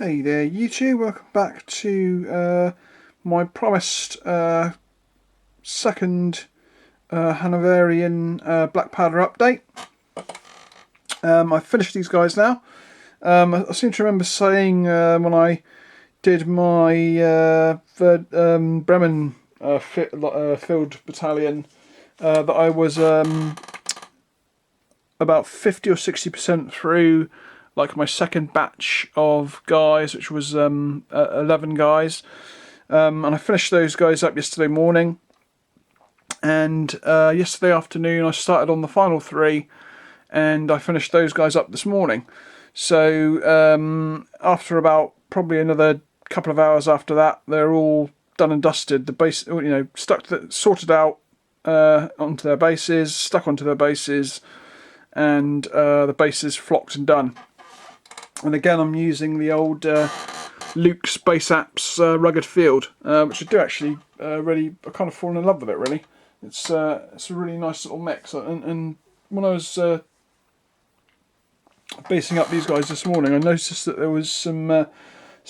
Hey there YouTube, welcome back to my promised second Hanoverian black powder update. I've finished these guys now. I seem to remember saying when I did my Bremen Field Battalion that I was about 50 or 60% through like my second batch of guys, which was 11 guys, and I finished those guys up yesterday morning, and yesterday afternoon I started on the final 3, and I finished those guys up this morning. So after about probably another couple of hours after that, they're all done and dusted. The base, sorted out onto their bases, stuck onto their bases, and the bases flocked and done. And again, I'm using the old Luke's Base Apps Rugged Field, which I do actually really, I kind of fallen in love with it really. It's a really nice little mix. And when I was basing up these guys this morning, I noticed that there was some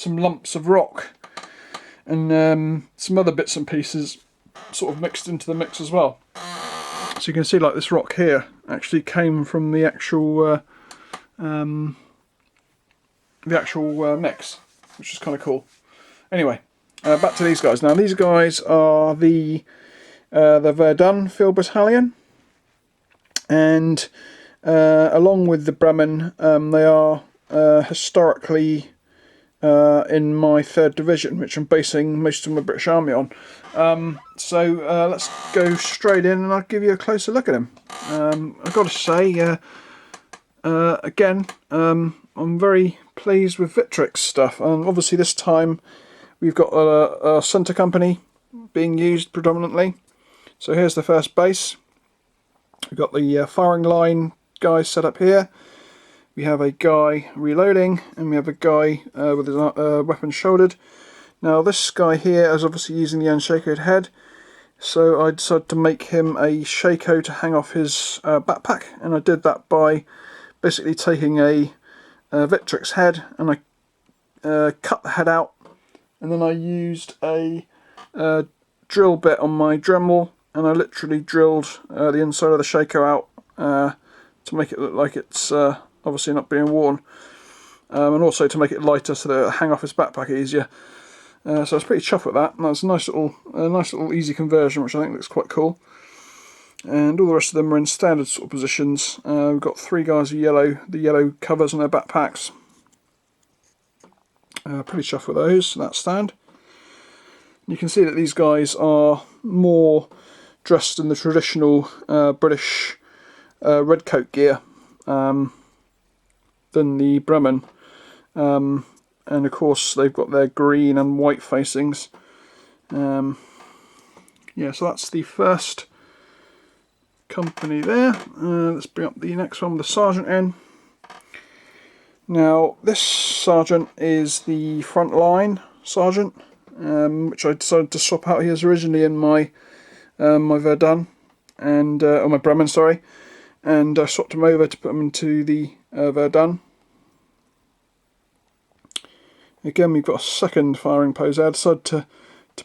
lumps of rock and some other bits and pieces sort of mixed into the mix as well. So you can see like this rock here actually came from the actual mix, which is kind of cool. Anyway, back to these guys. Now these guys are the Verdun Field Battalion, and along with the Bremen, they are historically in my 3rd Division, which I'm basing most of my British Army on. So let's go straight in and I'll give you a closer look at him. I've got to say, again, I'm very pleased with Victrix stuff, and obviously this time we've got a centre company being used predominantly. So here's the first base. We've got the firing line guys set up here. We have a guy reloading, and we have a guy with his weapon shouldered. Now this guy here is obviously using the unshakered head, so I decided to make him a shako to hang off his backpack, and I did that by basically taking a Victrix head, and I cut the head out, and then I used a drill bit on my Dremel, and I literally drilled the inside of the shako out to make it look like it's obviously not being worn, and also to make it lighter so that it'll hang off his backpack easier. So I was pretty chuffed with that, and that's a nice little easy conversion, which I think looks quite cool. And all the rest of them are in standard sort of positions. We've got 3 guys with the yellow covers on their backpacks. Pretty chuffed with those, that stand. You can see that these guys are more dressed in the traditional British red coat gear than the Bremen. And of course they've got their green and white facings. Yeah, so that's the first company there. Let's bring up the next one with the sergeant in. Now this sergeant is the front line sergeant, which I decided to swap out. He was originally in my Verdun and or my Bremen, sorry, and I swapped him over to put him into the Verdun. Again, we've got a second firing pose. I decided to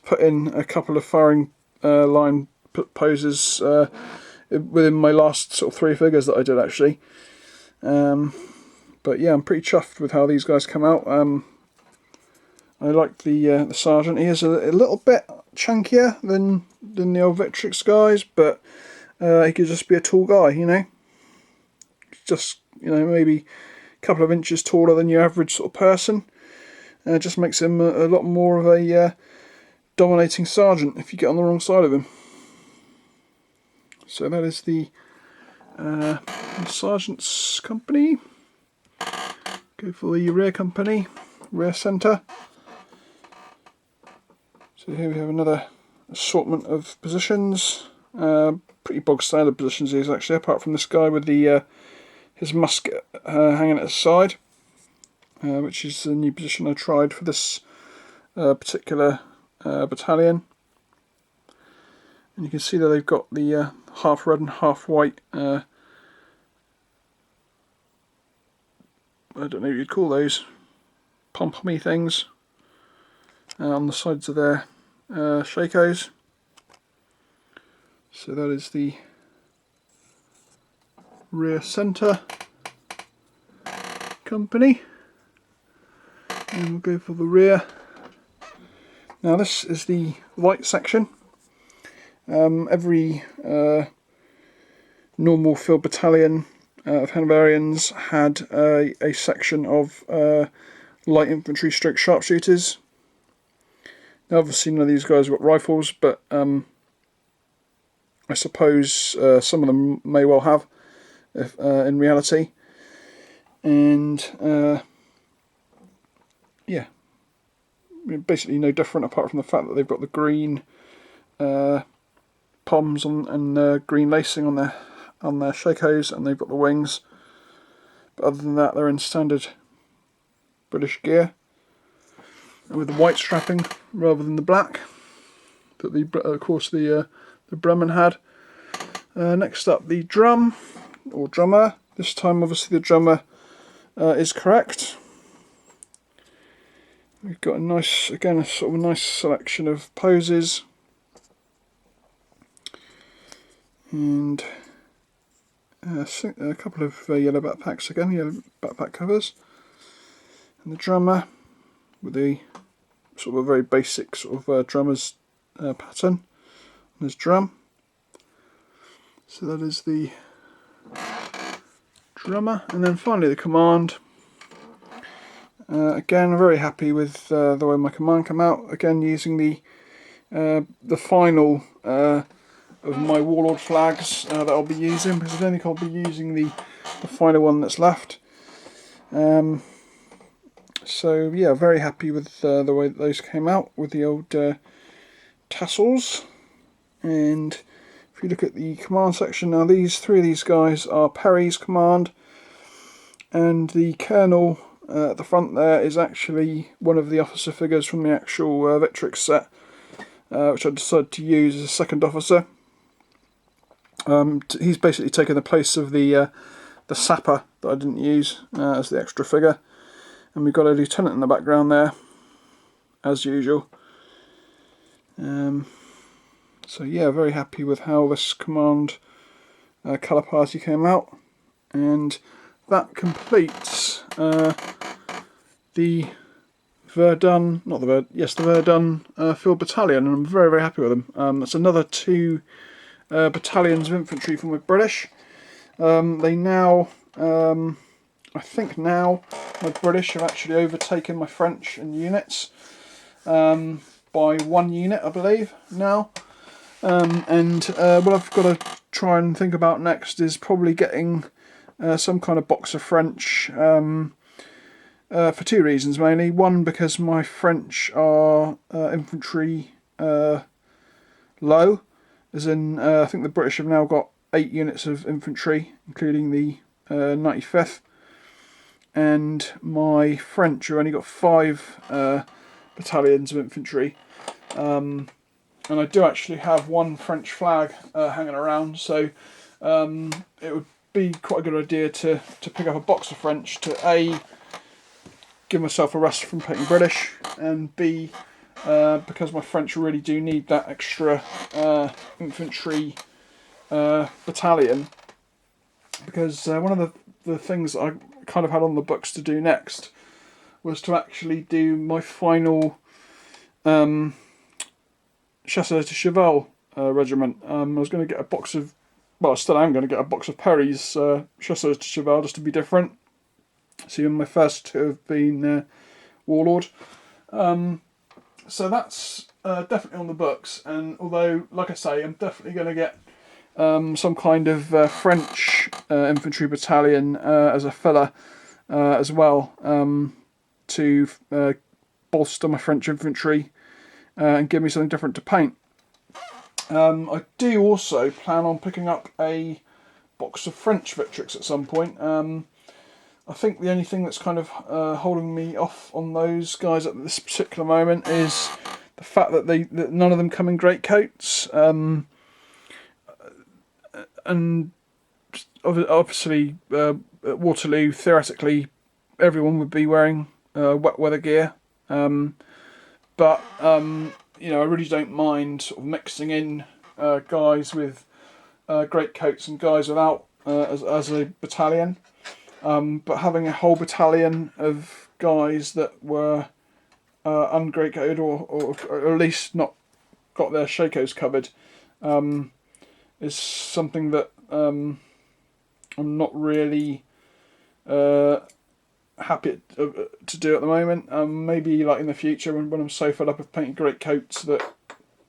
put in a couple of firing line poses within my last sort of 3 figures that I did actually. But yeah, I'm pretty chuffed with how these guys come out. I like the sergeant. He is a little bit chunkier than the old Victrix guys, but he could just be a tall guy, you know. Just, you know, maybe a couple of inches taller than your average sort of person. It just makes him a lot more of a dominating sergeant if you get on the wrong side of him. So that is the sergeant's company. Go for the rear company, rear centre. So here we have another assortment of positions. Pretty bog standard positions these actually, apart from this guy with the his musket hanging at his side, which is a new position I tried for this particular battalion. And you can see that they've got the half red and half white I don't know what you'd call those, pom-pommy things on the sides of their shakos. So that is the rear centre company, and we'll go for the rear. Now this is the white section. Every normal field battalion of Hanoverians had a section of light infantry stroke sharpshooters. Now obviously none of these guys have got rifles, but I suppose some of them may well have in reality. And yeah, basically no different apart from the fact that they've got the green poms and green lacing on their shakos, and they've got the wings. But other than that, they're in standard British gear with the white strapping rather than the black that of course the Bremen had. Next up, the drum or drummer. This time obviously the drummer is correct. We've got a nice, again, a sort of a nice selection of poses, and a couple of yellow backpacks again, yellow backpack covers, and the drummer with the sort of a very basic sort of drummer's pattern on his drum. So that is the drummer, and then finally the command. Again, very happy with the way my command came out. Again, using the final of my warlord flags that I'll be using, because I don't think I'll be using the final one that's left. So yeah, very happy with the way that those came out with the old tassels. And if you look at the command section now, three of these guys are Perry's command, and the colonel at the front there is actually one of the officer figures from the actual Victrix set, which I decided to use as a second officer. He's basically taken the place of the sapper that I didn't use as the extra figure, and we've got a lieutenant in the background there, as usual. So yeah, very happy with how this command colour party came out, and that completes the Verdun, the Verdun Field Battalion, and I'm very, very happy with them. That's another 2 battalions of infantry from the British. They now, I think now, my British have actually overtaken my French in units by 1 unit, I believe, now. And what I've got to try and think about next is probably getting some kind of box of French, for 2 reasons mainly. One, because my French are infantry low, as in I think the British have now got 8 units of infantry, including the 95th, and my French have only got 5 battalions of infantry. And I do actually have 1 French flag hanging around, so it would be quite a good idea to pick up a box of French to A, give myself a rest from painting British, and B, because my French really do need that extra infantry battalion, because one of the things that I kind of had on the books to do next was to actually do my final Chasseurs de Cheval regiment. I was going to get a box of, well, I still am going to get a box of Perry's Chasseurs de Cheval just to be different. So my first 2 have been Warlord. So that's definitely on the books, and although, like I say, I'm definitely going to get some kind of French infantry battalion as a filler as well, to bolster my French infantry and give me something different to paint. I do also plan on picking up a box of French Victrix at some point. I think the only thing that's kind of holding me off on those guys at this particular moment is the fact that that none of them come in greatcoats. And obviously at Waterloo, theoretically, everyone would be wearing wet weather gear. But you know, I really don't mind sort of mixing in guys with great coats and guys without as a battalion. But having a whole battalion of guys that were ungreat coated or at least not got their shakos covered is something that I'm not really happy to do at the moment. Maybe like in the future when I'm so fed up of painting great coats that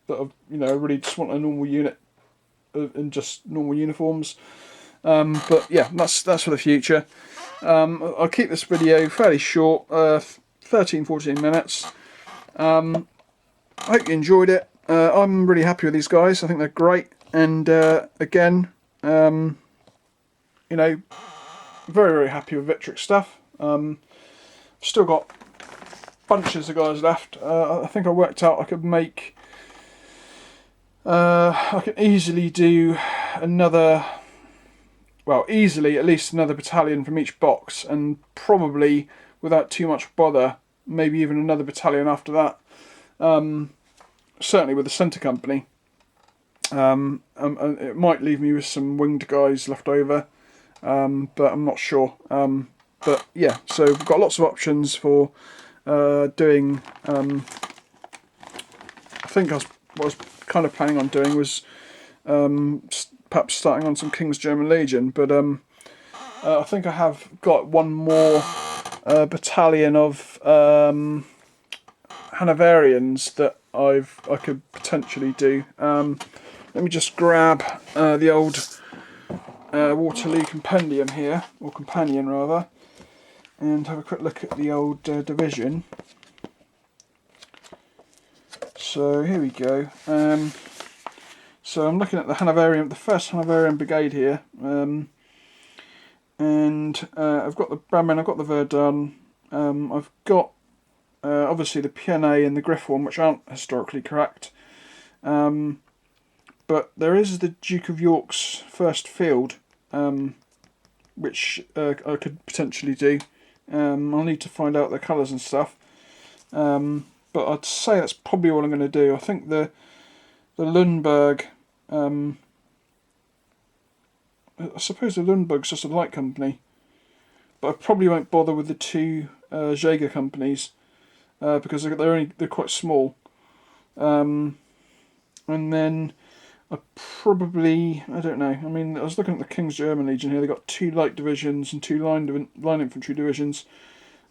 I've, you know, really just want a normal unit in just normal uniforms. But yeah, that's for the future. I'll keep this video fairly short, 13-14 minutes. I hope you enjoyed it. I'm really happy with these guys. I think they're great, and again, you know, very happy with Victrix stuff. Still got bunches of guys left. I think I worked out I could make. I can easily do another. Well, easily at least another battalion from each box, and probably without too much bother, maybe even another battalion after that. Certainly with the centre company. And it might leave me with some winged guys left over, but I'm not sure. But yeah, so we've got lots of options for doing. I think what I was kind of planning on doing was perhaps starting on some King's German Legion, but I think I have got one more battalion of Hanoverians that I could potentially do. Let me just grab the old Waterloo Compendium here, or Companion rather, and have a quick look at the old division. So here we go. So I'm looking at the first Hanoverian Brigade here, and I've got the Bremen, I've got the Verdun, I've got obviously the PNA and the Griffon, which aren't historically correct, but there is the Duke of York's First Field, which I could potentially do. I'll need to find out the colours and stuff, but I'd say that's probably all I'm going to do. I think the Lundberg, I suppose the Lundberg's just a light company, but I probably won't bother with the two Jaeger companies because they're quite small. And then I don't know. I mean, I was looking at the King's German Legion here. They got 2 light divisions and 2 line infantry divisions.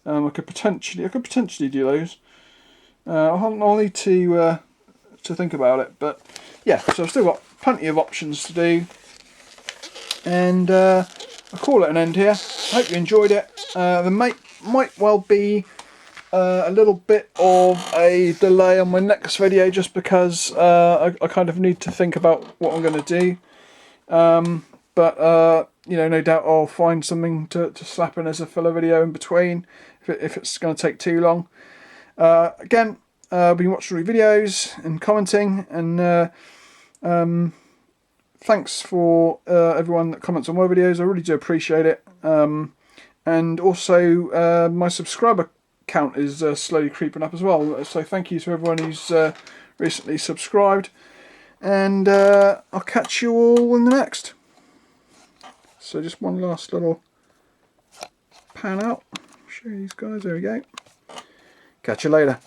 I could potentially do those. I'll need to think about it, but yeah. So I've still got plenty of options to do, and I'll call it an end here. I hope you enjoyed it. There might well be a little bit of a delay on my next video just because I kind of need to think about what I'm going to do. But you know, no doubt I'll find something to slap in as a filler video in between if it's going to take too long. Again, I've been watching all your videos and commenting, and thanks for everyone that comments on my videos. I really do appreciate it. And also my subscriber count is slowly creeping up as well, so thank you to everyone who's recently subscribed, and I'll catch you all in the next. So just one last little pan out, show you these guys, there we go. Catch you later.